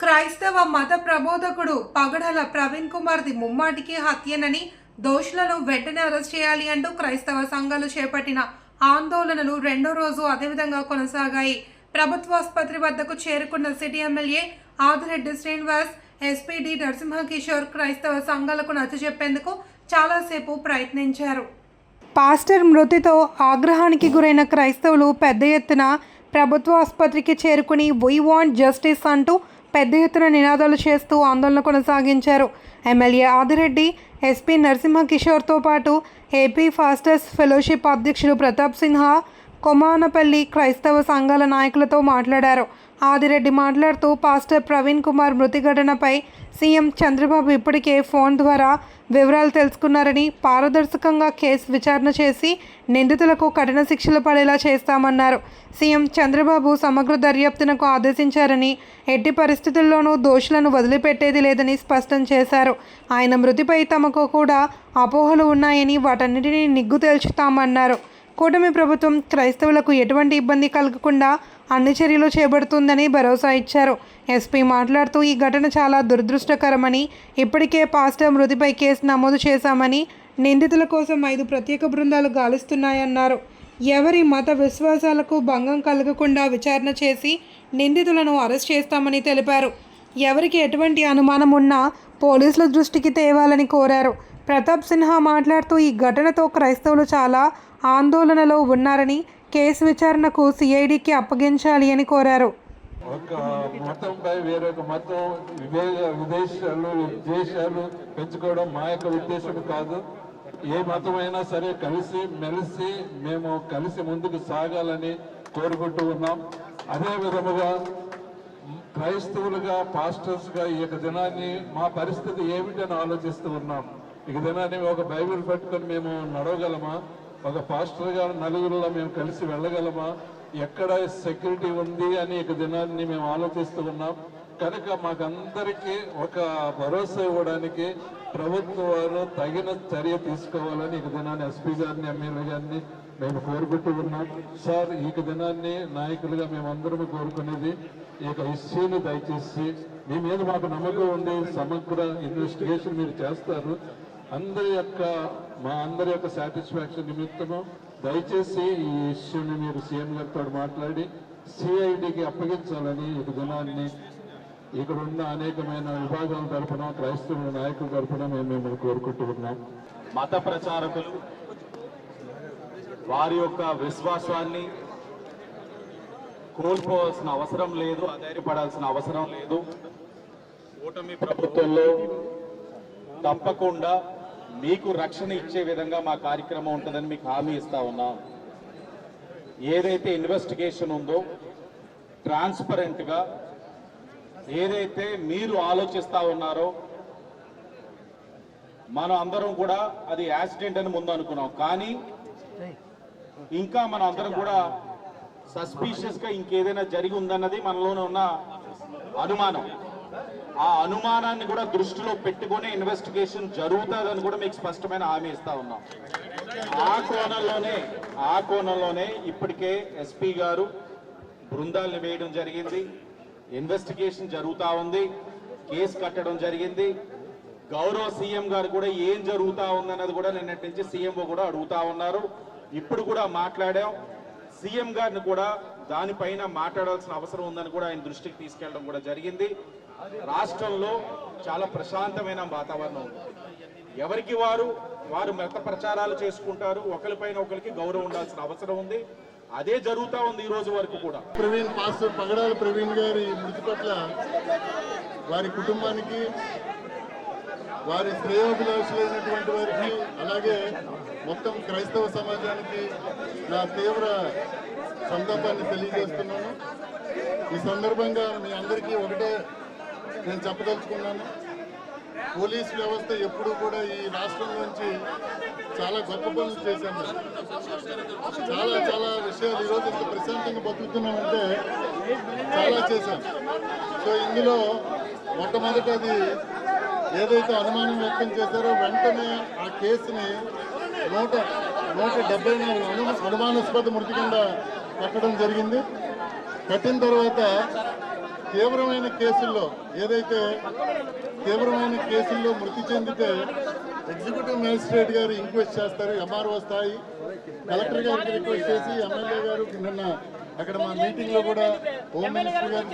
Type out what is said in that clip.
క్రైస్తవ మత ప్రబోధకుడు పగడల ప్రవీణ్ కుమార్ది ముమ్మాటికి హత్యనని దోషులను వెంటనే అరెస్ట్ చేయాలి అంటూ క్రైస్తవ సంఘాలు చేపట్టిన ఆందోళనలు రెండో రోజు అదేవిధంగా కొనసాగాయి. ప్రభుత్వాసుపత్రి వద్దకు చేరుకున్న city MLA Adireddy Srinivas, SP D Narasimhakishore క్రైస్తవ సంఘాలకు నచ్చజెప్పేందుకు చాలాసేపు ప్రయత్నించారు. పాస్టర్ మృతితో ఆగ్రహానికి గురైన క్రైస్తవులు పెద్ద ఎత్తున ప్రభుత్వ ఆసుపత్రికి చేరుకుని వీ వాంట్ జస్టిస్ అంటూ పెద్ద ఎత్తున నినాదాలు చేస్తూ ఆందోళన కొనసాగించారు. ఎమ్మెల్యే ఆదిరెడ్డి, ఎస్పీ నరసింహకిషోర్తో పాటు ఏపీ ఫాస్టర్స్ ఫెలోషిప్ అధ్యక్షుడు ప్రతాప్ సిన్హా, కొమానపల్లి క్రైస్తవ సంఘాల నాయకులతో మాట్లాడారు. ఆదిరెడ్డి మాట్లాడుతూ పాస్టర్ ప్రవీణ్ కుమార్ మృతి ఘటనపై సీఎం చంద్రబాబు ఇప్పటికే ఫోన్ ద్వారా వివరాలు తెలుసుకున్నారని, పారదర్శకంగా కేసు విచారణ చేసి నిందితులకు కఠిన శిక్షలు పడేలా చేస్తామన్నారు. సీఎం చంద్రబాబు సమగ్ర దర్యాప్తునకు ఆదేశించారని, ఎట్టి పరిస్థితుల్లోనూ దోషులను వదిలిపెట్టేది లేదని స్పష్టం చేశారు. ఆయన మృతిపై తమకు కూడా అపోహలు ఉన్నాయని వాటన్నిటినీ నిగ్గు తేల్చుతామన్నారు. కూటమి ప్రభుత్వం క్రైస్తవులకు ఎటువంటి ఇబ్బంది కలగకుండా అన్ని చర్యలు చేపడుతుందని భరోసా ఇచ్చారు. ఎస్పీ మాట్లాడుతూ ఈ ఘటన చాలా దురదృష్టకరమని, ఇప్పటికే పాస్టర్ మృతిపై కేసు నమోదు చేశామని, నిందితుల కోసం 5 ప్రత్యేక బృందాలు గాలిస్తున్నాయన్నారు. ఎవరి మత విశ్వాసాలకు భంగం కలగకుండా విచారణ చేసి నిందితులను అరెస్ట్ చేస్తామని తెలిపారు. ఎవరికి ఎటువంటి అనుమానం ఉన్నా పోలీసుల దృష్టికి తేవాలని కోరారు. ప్రతాప్ సిన్హా మాట్లాడుతూ ఈ ఘటనతో క్రైస్తవులు చాలా ఆందోళనలో ఉన్నారని, కేసు విచారణకు సిఐడికి అప్పగించాలి అని కోరారు. ఒక మతంపై వేరొక మతం విద్వేషాలు పెంచుకోవడం మా యొక్క ఉద్దేశం కాదు. ఏ మతమైనా సరే మెలిసి మేము కలిసి ముందుకు సాగాలని కోరుకుంటూ ఉన్నాం. అదే విధముగా క్రైస్తవులుగా, పాస్టర్స్గా ఈ యొక్క దినాన్ని మా పరిస్థితి ఏమిటని ఆలోచిస్తూ ఉన్నాం. ఈ దినాన్ని ఒక బైబిల్ పట్టుకొని మేము నడవగలమా? ఒక పాస్టర్గా నలుగురిలో మేము కలిసి వెళ్ళగలమా? ఎక్కడ సెక్యూరిటీ ఉంది అని ఈ దినాన్ని మేము ఆలోచిస్తూ ఉన్నాం. కనుక మాకందరికీ ఒక భరోసా ఇవ్వడానికి ప్రభుత్వం వారు తగిన చర్య తీసుకోవాలని ఈ దినాన్ని ఎస్పీ గారిని, ఎమ్మెల్యే గారిని మేము కోరుకుంటూ ఉన్నాం. సార్, ఈ దినాన్ని నాయకులుగా మేమందరం కోరుకునేది ఈ యొక్క ఇష్యూని దయచేసి మీ మీద మాకు నమ్మకం ఉంది. సమగ్ర ఇన్వెస్టిగేషన్ మీరు చేస్తారు. మా అందరి యొక్క సాటిస్ఫాక్షన్ నిమిత్తము దయచేసి ఈ ఇష్యూని మీరు సీఎం గారితో మాట్లాడి సిఐడికి అప్పగించాలని ఈ దినాన్ని ఇక్కడ ఉన్న అనేకమైన విభాగాల తరఫున, క్రైస్తవ నాయకుల తరఫున మేము కోరుకుంటూ ఉన్నాం. మత ప్రచారకులు వారి యొక్క విశ్వాసాన్ని కోల్పోవాల్సిన అవసరం లేదు, అధైర్యపడాల్సిన అవసరం లేదు. కూటమి ప్రభుత్వంలో తప్పకుండా మీకు రక్షణ ఇచ్చే విధంగా మా కార్యక్రమం ఉంటుందని మీకు హామీ ఇస్తా ఉన్నాం. ఏదైతే ఇన్వెస్టిగేషన్ ఉందో ట్రాన్స్పరెంట్గా, ఏదైతే మీరు ఆలోచిస్తూ ఉన్నారో, మనం అందరం కూడా అది యాక్సిడెంట్ అని ముందు అనుకున్నాం. కానీ ఇంకా మనం అందరం కూడా సస్పీషియస్గా ఇంకేదైనా జరిగి ఉందన్నది మనలోనే ఉన్న అనుమానం. ఆ అనుమానాన్ని కూడా దృష్టిలో పెట్టుకునే ఇన్వెస్టిగేషన్ జరుగుతుందని కూడా మీకు స్పష్టమైన హామీ ఇస్తా ఉన్నాం. ఆ కోణంలోనే ఇప్పటికే ఎస్పీ గారు బృందాలను వేయడం జరిగింది. ఇన్వెస్టిగేషన్ జరుగుతూ ఉంది, కేసు కట్టడం జరిగింది. గౌరవ సీఎం గారు కూడా ఏం జరుగుతూ ఉందన్నది కూడా నిన్నటి నుంచి సీఎంఓ కూడా అడుగుతా ఉన్నారు. ఇప్పుడు కూడా మాట్లాడాం. సీఎం గారిని కూడా దానిపైన మాట్లాడాల్సిన అవసరం ఉందని కూడా ఆయన దృష్టికి తీసుకెళ్లడం కూడా జరిగింది. రాష్ట్రంలో చాలా ప్రశాంతమైన వాతావరణం ఉంది. ఎవరికి వారు మత ప్రచారాలు చేసుకుంటారు. ఒకరిపైన ఒకరికి గౌరవం ఉండాల్సిన అవసరం ఉంది. అదే జరుగుతూ ఉంది ఈ రోజు వరకు కూడా. ప్రవీణ్, పాస్టర్ పగడాల ప్రవీణ్ గారి మృతి పట్ల వారి కుటుంబానికి, వారి శ్రేయోభిలాషులైనటువంటి వారికి, అలాగే మొత్తం క్రైస్తవ సమాజానికి నా తీవ్ర సంతాపాన్ని తెలియజేస్తున్నాను. ఈ సందర్భంగా మీ అందరికీ ఒకటే నేను చెప్పదలుచుకున్నాను. పోలీస్ వ్యవస్థ ఎప్పుడూ కూడా ఈ రాష్ట్రం నుంచి చాలా గొప్ప పనులు చేశాను. చాలా విషయాలు ఈరోజు ఇంత ప్రశాంతంగా బతుకుతున్నామంటే చాలా చేశాను. సో ఇందులో మొట్టమొదటిది ఏదైతే అనుమానం వ్యక్తం చేశారో వెంటనే ఆ కేసుని 174 అనుమానాస్పద మృతి కింద కట్టడం జరిగింది. కట్టిన తర్వాత తీవ్రమైన కేసుల్లో ఏదైతే తీవ్రమైన కేసుల్లో మృతి చెందితే ఎగ్జిక్యూటివ్ మేజిస్ట్రేట్ గారు ఇంక్వెస్ట్ చేస్తారు, ఎంఆర్ఓ స్థాయి కలెక్టర్ గారికి రిక్వెస్ట్ చేసి ఎమ్మెల్యే గారు నిన్న అక్కడ మా మీటింగ్ లో కూడా హోమ్ మినిస్టర్ గారు